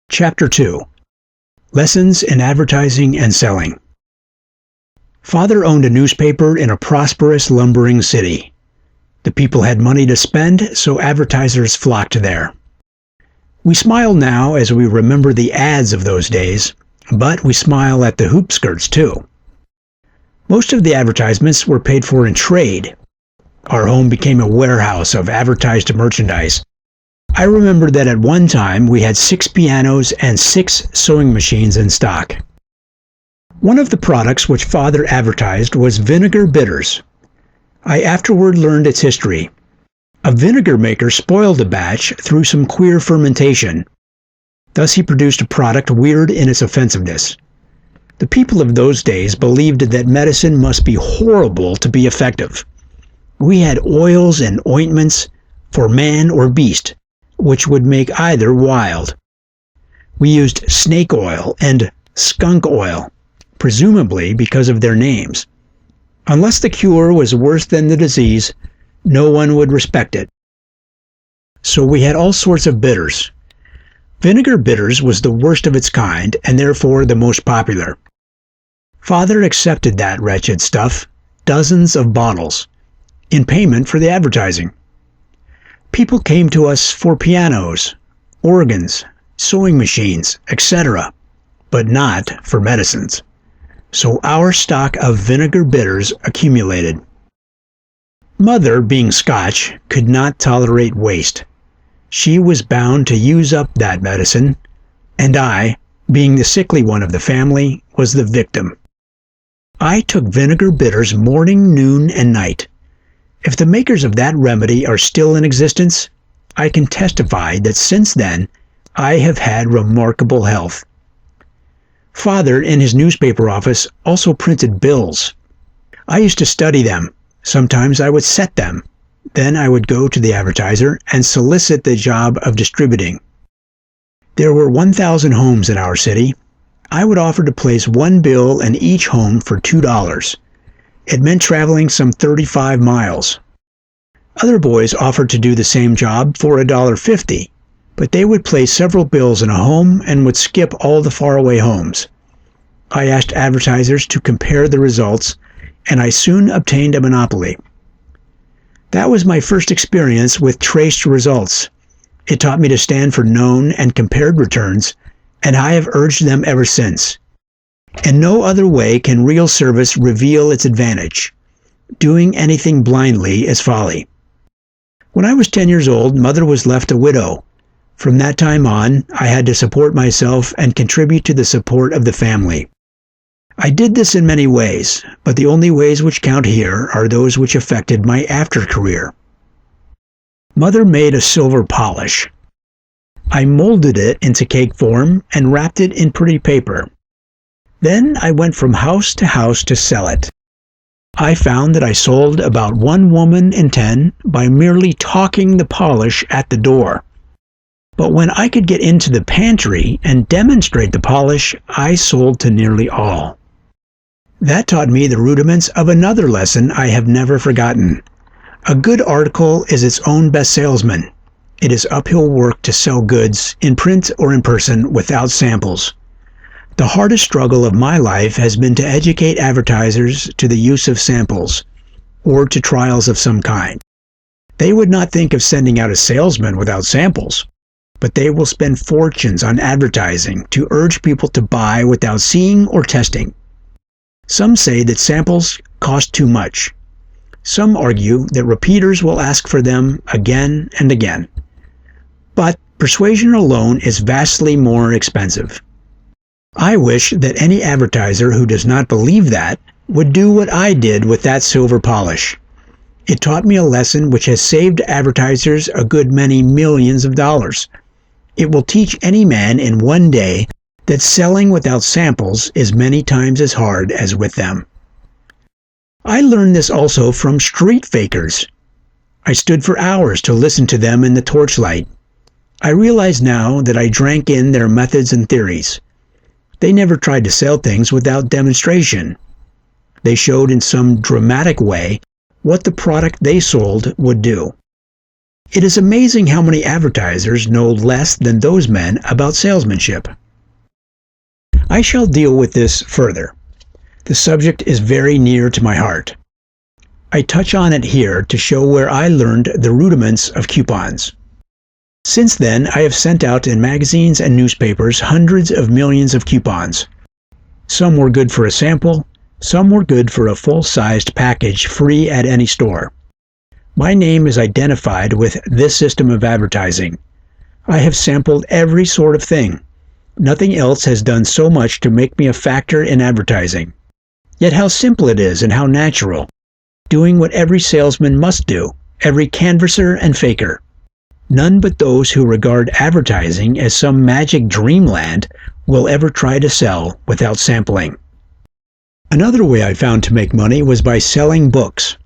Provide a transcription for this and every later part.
Chapter 2. Lessons in Advertising and Selling. Father owned a newspaper in a prosperous lumbering city. The people had money to spend, so advertisers flocked there. We smile now as we remember the ads of those days, but we smile at the hoop skirts too. Most of the advertisements were paid for in trade. Our home became a warehouse of advertised merchandise. I remember that at one time we had 6 pianos and 6 sewing machines in stock. One of the products which Father advertised was vinegar bitters. I afterward learned its history. A vinegar maker spoiled a batch through some queer fermentation. Thus he produced a product weird in its offensiveness. The people of those days believed that medicine must be horrible to be effective. We had oils and ointments for man or beast, which would make either wild. We used snake oil and skunk oil, presumably because of their names. Unless the cure was worse than the disease, no one would respect it. So we had all sorts of bitters. Vinegar bitters was the worst of its kind and therefore the most popular. Father accepted that wretched stuff, dozens of bottles, in payment for the advertising. People came to us for pianos, organs, sewing machines, etc., but not for medicines. So our stock of vinegar bitters accumulated. Mother, being Scotch, could not tolerate waste. She was bound to use up that medicine, and I, being the sickly one of the family, was the victim. I took vinegar bitters morning, noon, and night. If the makers of that remedy are still in existence, I can testify that since then I have had remarkable health. Father, in his newspaper office, also printed bills. I used to study them. Sometimes I would set them. Then I would go to the advertiser and solicit the job of distributing. There were 1,000 homes in our city. I would offer to place one bill in each home for $2. It meant traveling some 35 miles. Other boys offered to do the same job for $1.50, but they would place several bills in a home and would skip all the faraway homes. I asked advertisers to compare the results, and I soon obtained a monopoly. That was my first experience with traced results. It taught me to stand for known and compared returns, and I have urged them ever since. In no other way can real service reveal its advantage. Doing anything blindly is folly. When I was 10 years old, Mother was left a widow. From that time on, I had to support myself and contribute to the support of the family. I did this in many ways, but the only ways which count here are those which affected my after-career. Mother made a silver polish. I molded it into cake form and wrapped it in pretty paper. Then I went from house to sell it. I found that I sold about 1 woman in 10 by merely talking the polish at the door. But when I could get into the pantry and demonstrate the polish, I sold to nearly all. That taught me the rudiments of another lesson I have never forgotten. A good article is its own best salesman. It is uphill work to sell goods, in print or in person, without samples. The hardest struggle of my life has been to educate advertisers to the use of samples, or to trials of some kind. They would not think of sending out a salesman without samples, but they will spend fortunes on advertising to urge people to buy without seeing or testing. Some say that samples cost too much. Some argue that repeaters will ask for them again and again. But persuasion alone is vastly more expensive. I wish that any advertiser who does not believe that would do what I did with that silver polish. It taught me a lesson which has saved advertisers a good many millions of dollars. It will teach any man in one day that selling without samples is many times as hard as with them. I learned this also from street fakers. I stood for hours to listen to them in the torchlight. I realize now that I drank in their methods and theories. They never tried to sell things without demonstration. They showed in some dramatic way what the product they sold would do. It is amazing how many advertisers know less than those men about salesmanship. I shall deal with this further. The subject is very near to my heart. I touch on it here to show where I learned the rudiments of coupons. Since then, I have sent out in magazines and newspapers hundreds of millions of coupons. Some were good for a sample, some were good for a full-sized package free at any store. My name is identified with this system of advertising. I have sampled every sort of thing. Nothing else has done so much to make me a factor in advertising. Yet how simple it is and how natural. Doing what every salesman must do, every canvasser and faker. None but those who regard advertising as some magic dreamland will ever try to sell without sampling. Another way I found to make money was by selling books.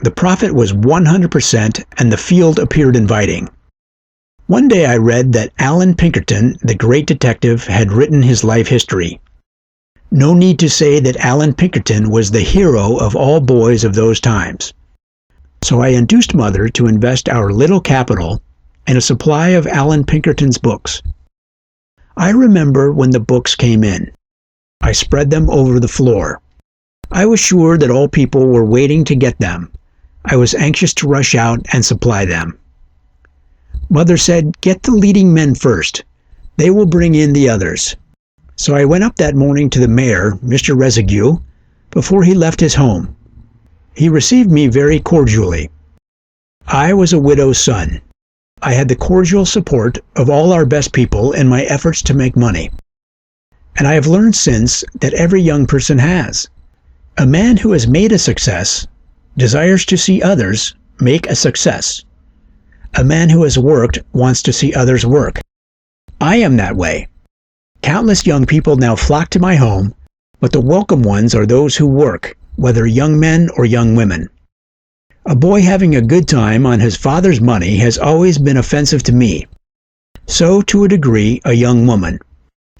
The profit was 100% and the field appeared inviting. One day I read that Allan Pinkerton, the great detective, had written his life history. No need to say that Allan Pinkerton was the hero of all boys of those times. So I induced Mother to invest our little capital in a supply of Allan Pinkerton's books. I remember when the books came in. I spread them over the floor. I was sure that all people were waiting to get them. I was anxious to rush out and supply them. Mother said, "Get the leading men first. They will bring in the others." So I went up that morning to the mayor, Mr. Residue, before he left his home. He received me very cordially. I was a widow's son. I had the cordial support of all our best people in my efforts to make money. And I have learned since that every young person has. A man who has made a success desires to see others make a success. A man who has worked wants to see others work. I am that way. Countless young people now flock to my home, but the welcome ones are those who work, whether young men or young women. A boy having a good time on his father's money has always been offensive to me. So, to a degree, a young woman.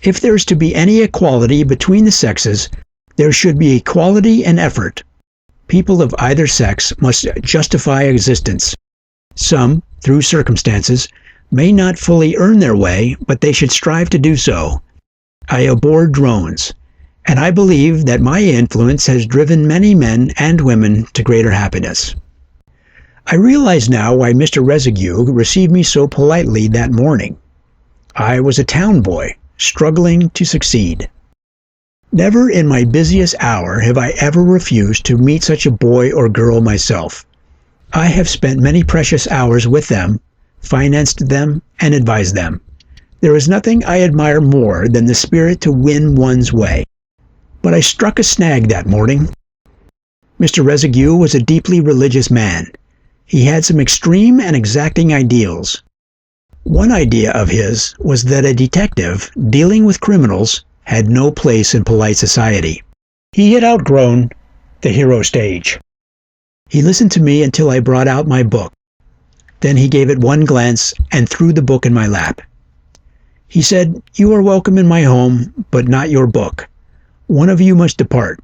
If there is to be any equality between the sexes, there should be equality in effort. People of either sex must justify existence. Some, through circumstances, may not fully earn their way, but they should strive to do so. I abhor drones, and I believe that my influence has driven many men and women to greater happiness. I realize now why Mr. Residue received me so politely that morning. I was a town boy, struggling to succeed. Never in my busiest hour have I ever refused to meet such a boy or girl myself. I have spent many precious hours with them, financed them, and advised them. There is nothing I admire more than the spirit to win one's way. But I struck a snag that morning. Mr. Residue was a deeply religious man. He had some extreme and exacting ideals. One idea of his was that a detective dealing with criminals had no place in polite society. He had outgrown the hero stage. He listened to me until I brought out my book. Then he gave it one glance and threw the book in my lap. He said, "You are welcome in my home, but not your book. One of you must depart.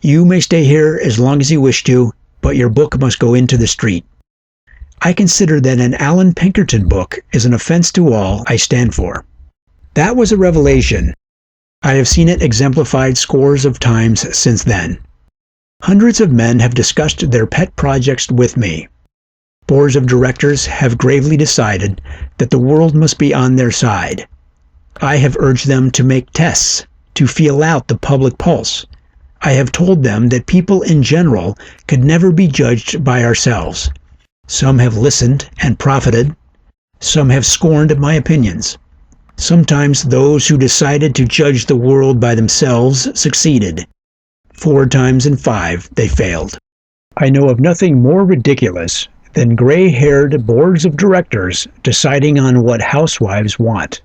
You may stay here as long as you wish to, but your book must go into the street." I consider that an Allan Pinkerton book is an offense to all I stand for. That was a revelation. I have seen it exemplified scores of times since then. Hundreds of men have discussed their pet projects with me. Boards of directors have gravely decided that the world must be on their side. I have urged them to make tests, to feel out the public pulse. I have told them that people in general could never be judged by ourselves. Some have listened and profited. Some have scorned my opinions. Sometimes those who decided to judge the world by themselves succeeded. 4 times in 5 they failed. I know of nothing more ridiculous than gray-haired boards of directors deciding on what housewives want.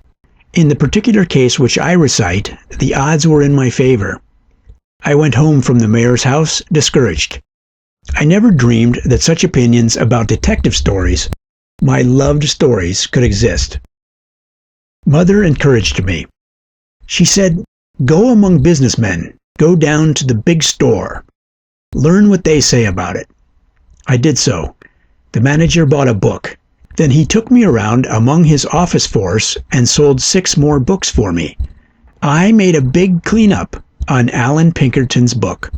In the particular case which I recite, the odds were in my favor. I went home from the mayor's house discouraged. I never dreamed that such opinions about detective stories, my loved stories, could exist. Mother encouraged me. She said, "Go among businessmen, go down to the big store. Learn what they say about it." I did so. The manager bought a book. Then he took me around among his office force and sold 6 more books for me. I made a big cleanup on Alan Pinkerton's book.